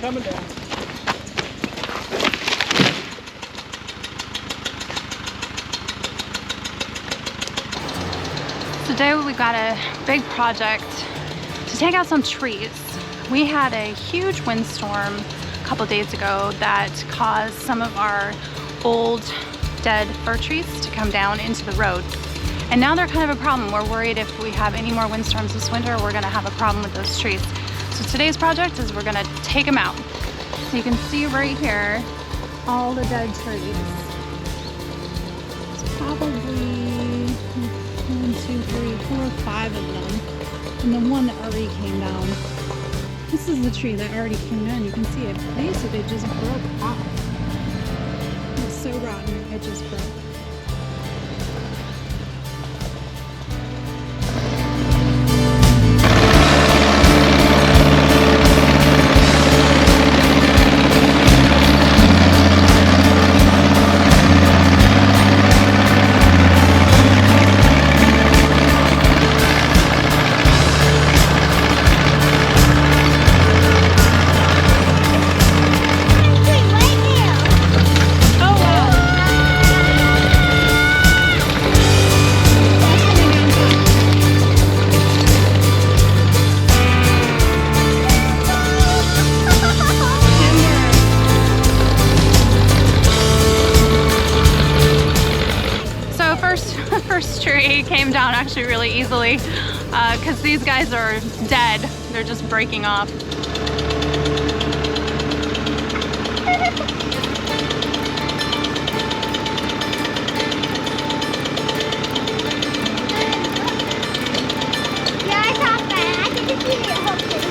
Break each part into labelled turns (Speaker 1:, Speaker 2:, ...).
Speaker 1: coming down.
Speaker 2: Today we got a big project to take out some trees. We had a huge windstorm a couple days ago that caused some of our old dead fir trees to come down into the road. And now they're kind of a problem. We're worried if we have any more windstorms this winter, we're gonna have a problem with those trees. So today's project is we're gonna take them out. So you can see right here, all the dead trees. It's probably 1, 2, 3, 4, 5 of them. And the one that already came down. This is the tree that already came down. You can see it. Basically, it just broke off. It's so rotten, it just broke. First tree came down actually really easily because these guys are dead. They're just breaking off.
Speaker 3: Yeah, I thought that. I didn't see it, hopefully.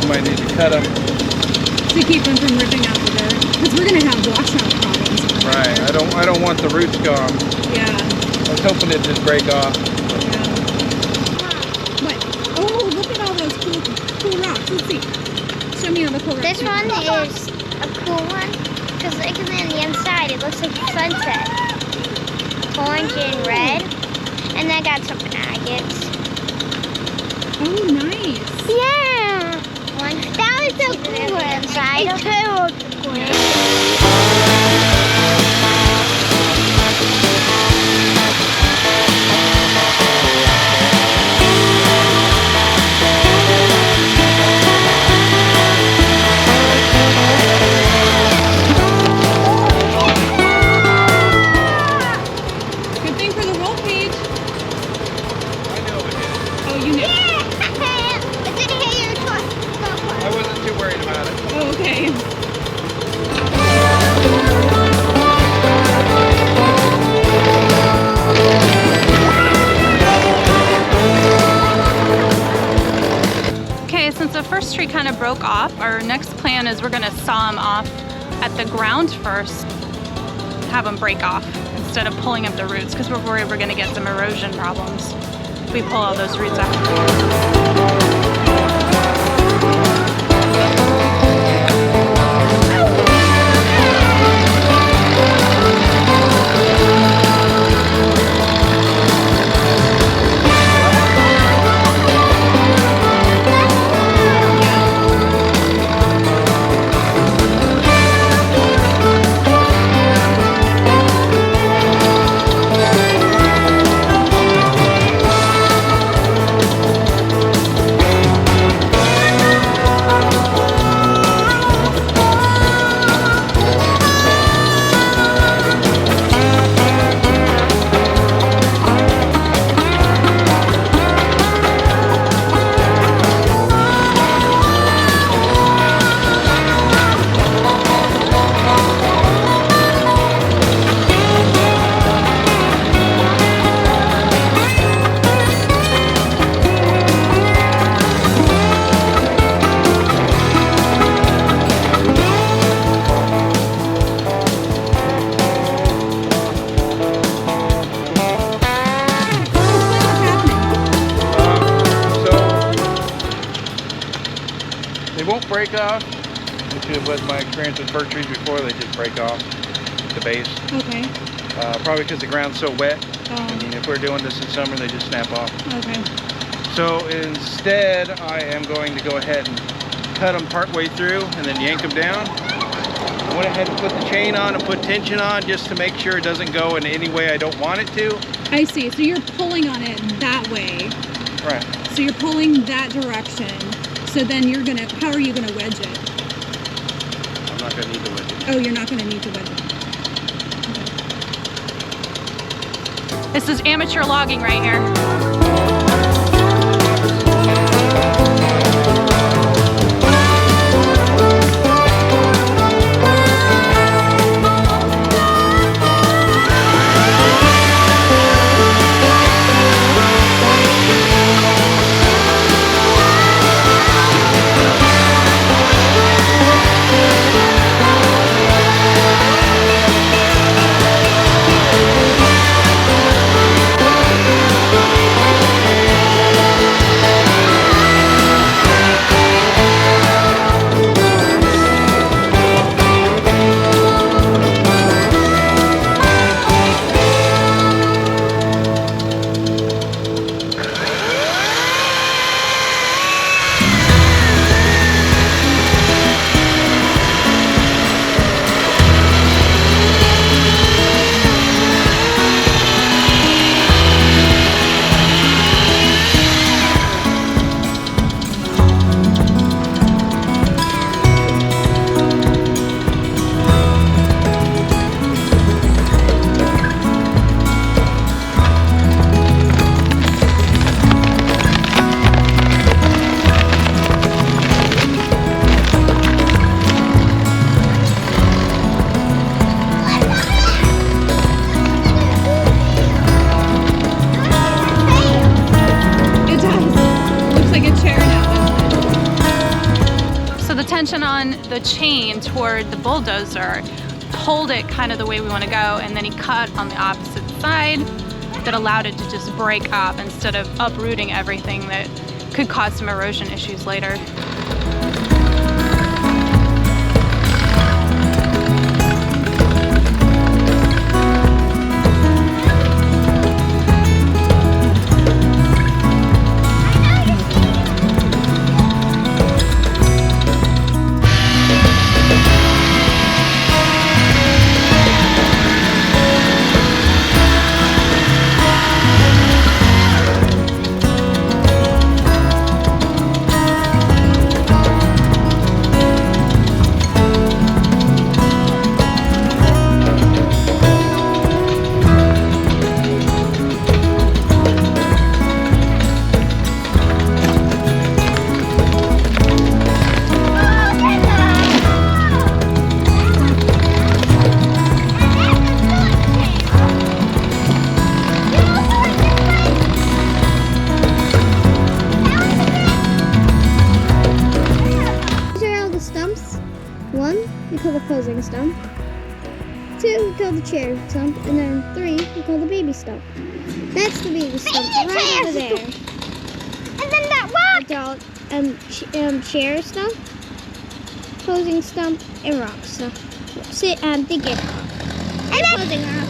Speaker 1: Might need to cut them
Speaker 2: To keep them from ripping out the dirt. Because we're going to have washout problems.
Speaker 1: right. I don't want the roots gone.
Speaker 2: Yeah.
Speaker 1: I was hoping it'd just break off.
Speaker 2: Yeah. What? Oh, look at all those cool rocks. Let's see. Show me all the cool rocks.
Speaker 3: This one is a cool one because look at on the inside. It looks like sunset. Orange and red. And I got some agates.
Speaker 2: Oh, nice.
Speaker 3: Yeah. That was so cool inside. It's
Speaker 2: Good thing for the roll page.
Speaker 1: I know it is.
Speaker 2: Oh, you know.
Speaker 3: I didn't hear your truck.
Speaker 1: I wasn't too worried about it.
Speaker 2: Oh, okay. Okay, since the first tree kind of broke off, our next plan is we're gonna saw them off at the ground first, have them break off instead of pulling up the roots because we're worried we're gonna get some erosion problems if we pull all those roots out.
Speaker 1: break off, which was my experience with fir trees before. They just break off the base.
Speaker 2: Okay.
Speaker 1: Probably because the ground's so wet.
Speaker 2: Oh.
Speaker 1: I mean, if we're doing this in summer, they just snap off.
Speaker 2: Okay.
Speaker 1: So instead, I am going to go ahead and cut them partway through and then yank them down. I went ahead and put the chain on and put tension on just to make sure it doesn't go in any way I don't want it to.
Speaker 2: I see. So you're pulling on it that way.
Speaker 1: Right.
Speaker 2: So you're pulling that direction. So then you're gonna, how are you gonna wedge it?
Speaker 1: I'm not gonna need to wedge it.
Speaker 2: Oh, you're not gonna need to wedge it. Okay. This is amateur logging right here. Tension on the chain toward the bulldozer pulled it kind of the way we want to go, and then he cut on the opposite side that allowed it to just break up instead of uprooting everything that could cause some erosion issues later.
Speaker 3: Opposing stump. 2, we call the chair stump, and then 3, we call the baby stump. That's the baby stump right over there. And then that rock. Chair stump, opposing stump, and rock stump. Sit and dig it. And opposing rock.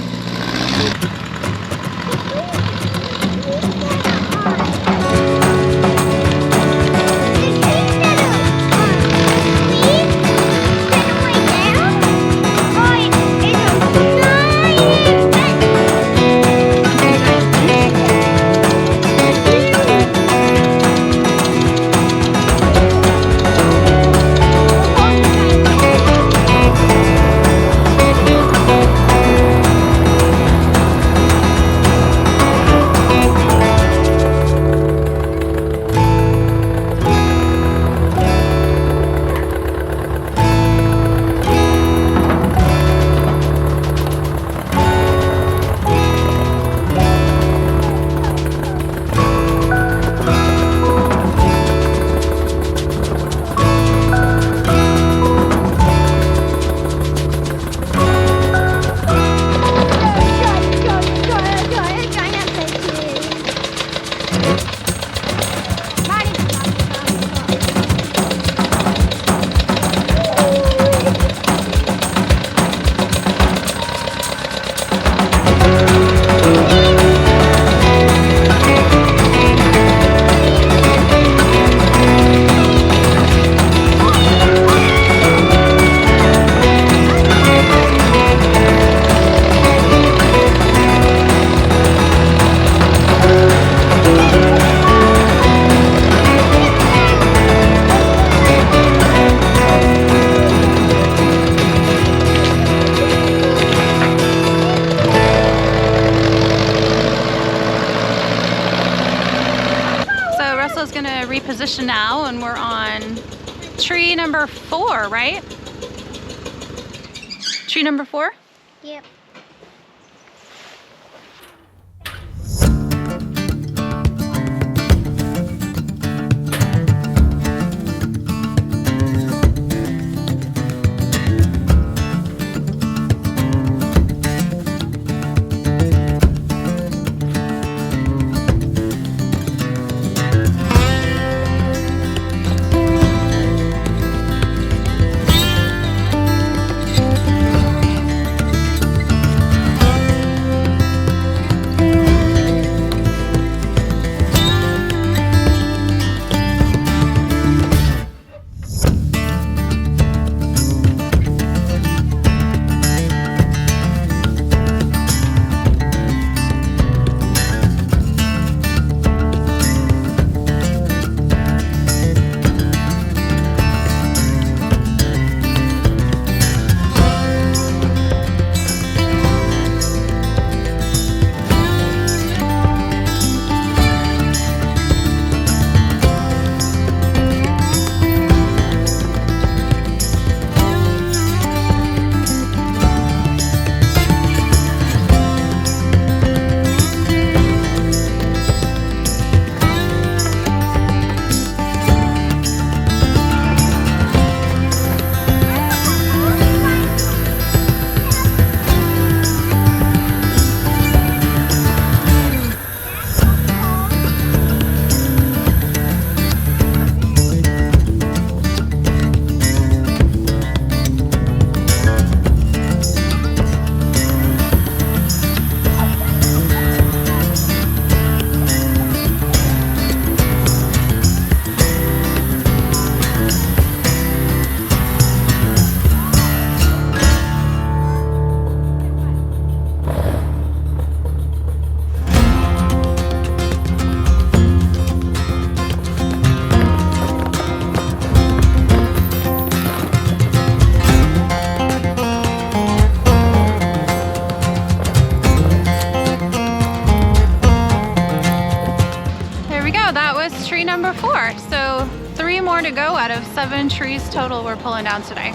Speaker 2: Kyle's gonna reposition now, and we're on tree number 4, right? Tree number 4?
Speaker 3: Yep.
Speaker 2: Tree number 4. So 3 more to go out of 7 trees total we're pulling down today.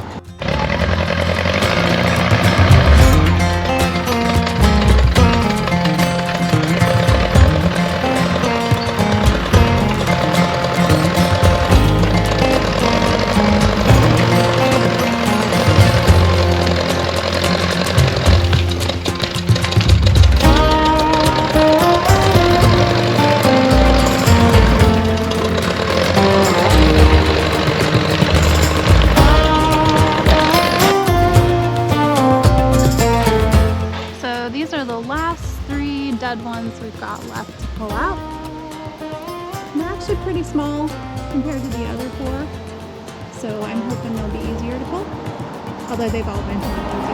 Speaker 2: Ones we've got left to pull out. They're actually pretty small compared to the other 4, so I'm hoping they'll be easier to pull, although they've all been pretty easy.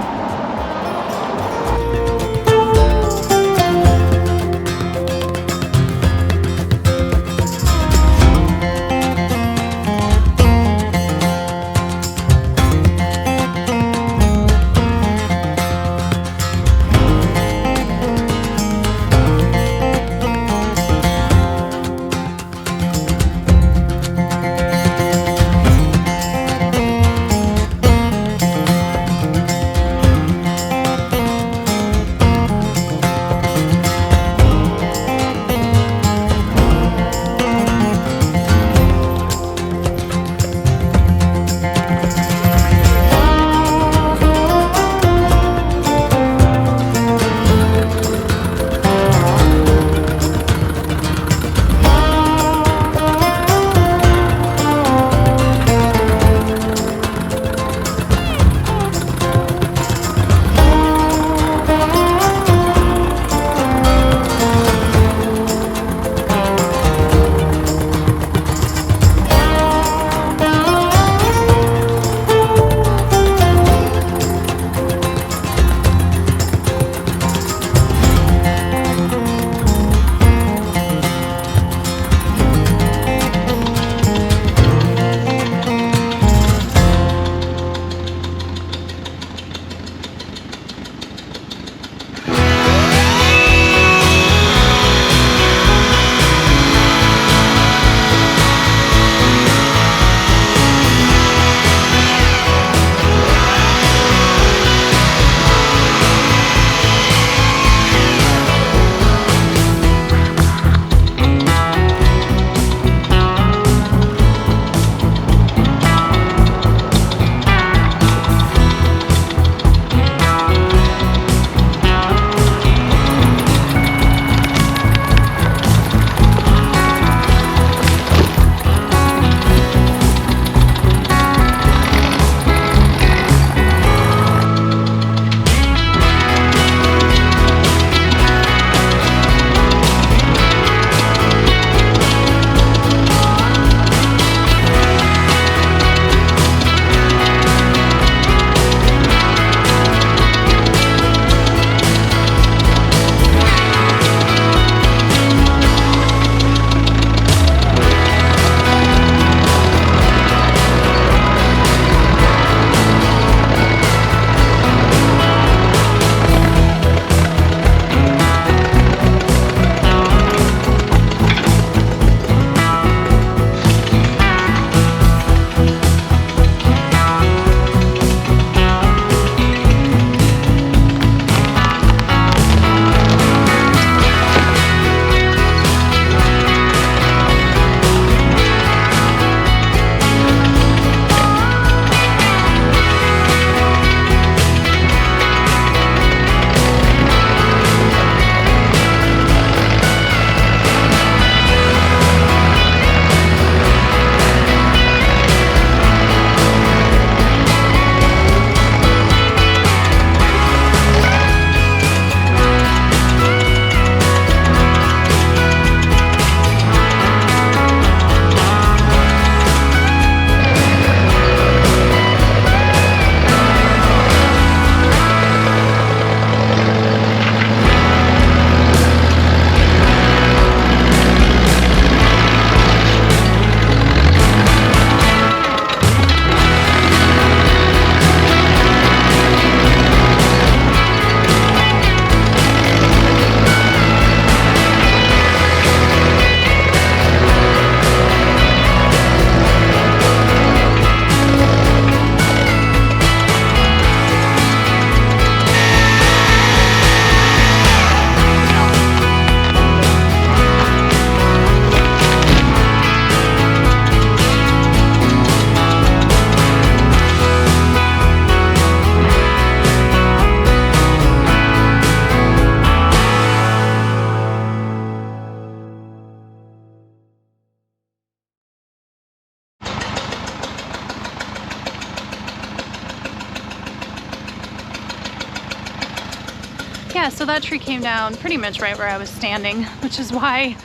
Speaker 2: Yeah, so that tree came down pretty much right where I was standing, which is why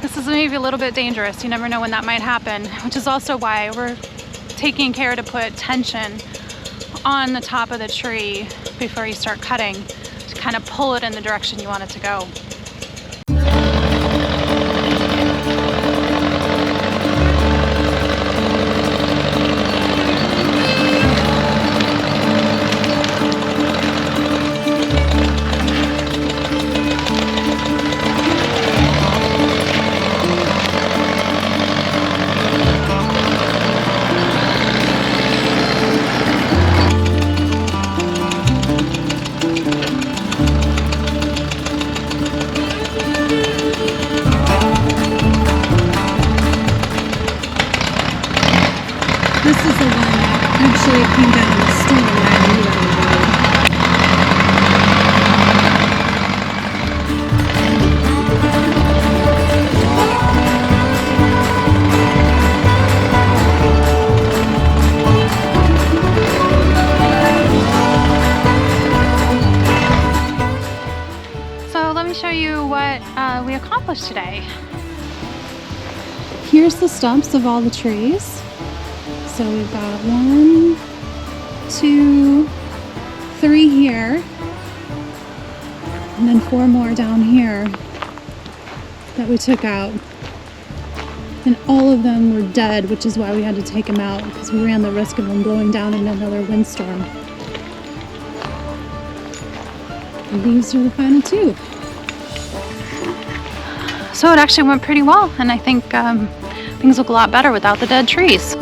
Speaker 2: this is maybe a little bit dangerous. You never know when that might happen, which is also why we're taking care to put tension on the top of the tree before you start cutting to kind of pull it in the direction you want it to go.
Speaker 4: This is the one that actually came down in the storm right here on the road.
Speaker 2: So let me show you what we accomplished today.
Speaker 4: Here's the stumps of all the trees. So we've got 1, 2, 3 here, and then 4 more down here that we took out. And all of them were dead, which is why we had to take them out, because we ran the risk of them blowing down in another windstorm. And these are the final 2.
Speaker 2: So it actually went pretty well, and I think things look a lot better without the dead trees.